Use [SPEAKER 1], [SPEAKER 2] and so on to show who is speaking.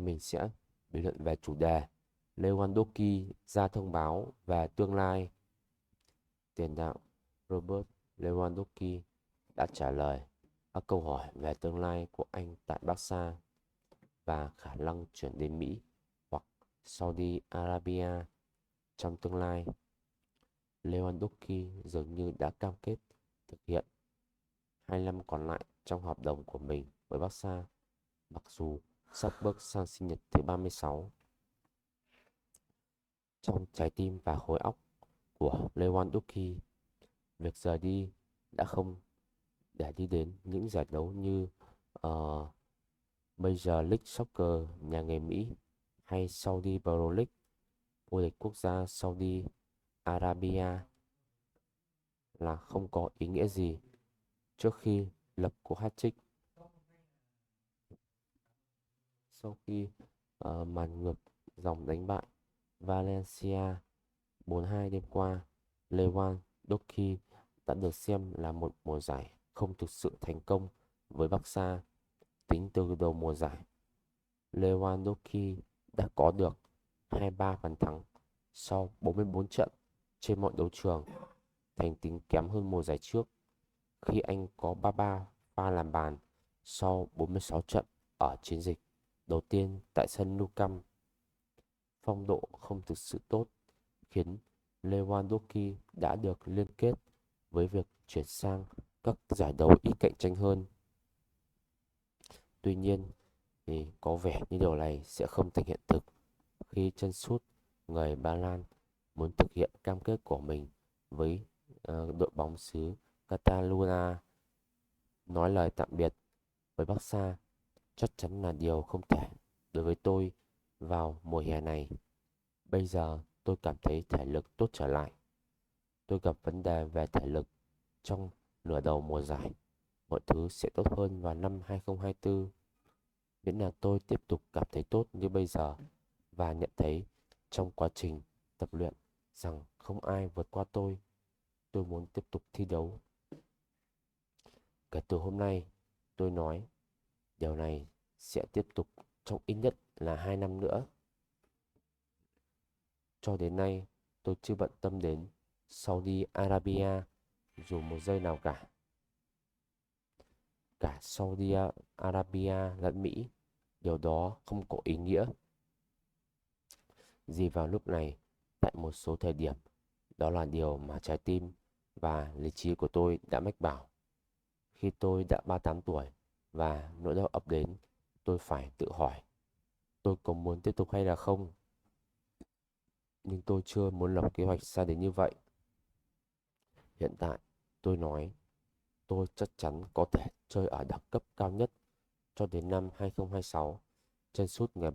[SPEAKER 1] mình sẽ bình luận về chủ đề Lewandowski ra thông báo về tương lai. Tiền đạo Robert Lewandowski đã trả lời các câu hỏi về tương lai của anh tại Barca và khả năng chuyển đến Mỹ hoặc Saudi Arabia trong tương lai. Lewandowski dường như đã cam kết thực hiện 2 năm còn lại trong hợp đồng của mình với Barca, mặc dù sắp bước sang sinh nhật thứ 36. Trong trái tim và khối óc của Lewandowski, việc rời đi đã không để đi đến những giải đấu như Major League Soccer nhà nghề Mỹ hay Saudi Pro League, vô địch quốc gia Saudi Arabia là không có ý nghĩa gì trước khi lập cú hat-trick. Sau khi màn ngược dòng đánh bại Valencia 4-2 đêm qua, Lewandowski đã được xem là một mùa giải không thực sự thành công với Barca. Tính từ đầu mùa giải, Lewandowski đã có được 23 bàn thắng sau 44 trận trên mọi đấu trường, thành tính kém hơn mùa giải trước khi anh có 33 pha làm bàn sau 46 trận ở chiến dịch đầu tiên tại sân Nou Camp. Phong độ không thực sự tốt khiến Lewandowski đã được liên kết với việc chuyển sang các giải đấu ít cạnh tranh hơn. Tuy nhiên, thì có vẻ như điều này sẽ không thành hiện thực khi chân sút người Ba Lan muốn thực hiện cam kết của mình với đội bóng xứ Catalonia. Nói lời tạm biệt với Barca chắc chắn là điều không thể đối với tôi vào mùa hè này. Bây giờ tôi cảm thấy thể lực tốt trở lại. Tôi gặp vấn đề về thể lực trong nửa đầu mùa giải. Mọi thứ sẽ tốt hơn vào năm 2024. Miễn là tôi tiếp tục cảm thấy tốt như bây giờ và nhận thấy trong quá trình tập luyện rằng không ai vượt qua tôi muốn tiếp tục thi đấu. Kể từ hôm nay, tôi nói điều này sẽ tiếp tục trong ít nhất là 2 năm nữa. Cho đến nay, tôi chưa bận tâm đến Saudi Arabia dù một giây nào cả. Cả Saudi Arabia lẫn Mỹ, điều đó không có ý nghĩa gì vào lúc này. Tại một số thời điểm, đó là điều mà trái tim và lý trí của tôi đã mách bảo. Khi tôi đã 38 tuổi và nỗi đau ập đến, tôi phải tự hỏi tôi có muốn tiếp tục hay là không. Nhưng tôi chưa muốn lập kế hoạch xa đến như vậy. Hiện tại, tôi nói tôi chắc chắn có thể chơi ở đẳng cấp cao nhất cho đến năm 2026. Chân sút người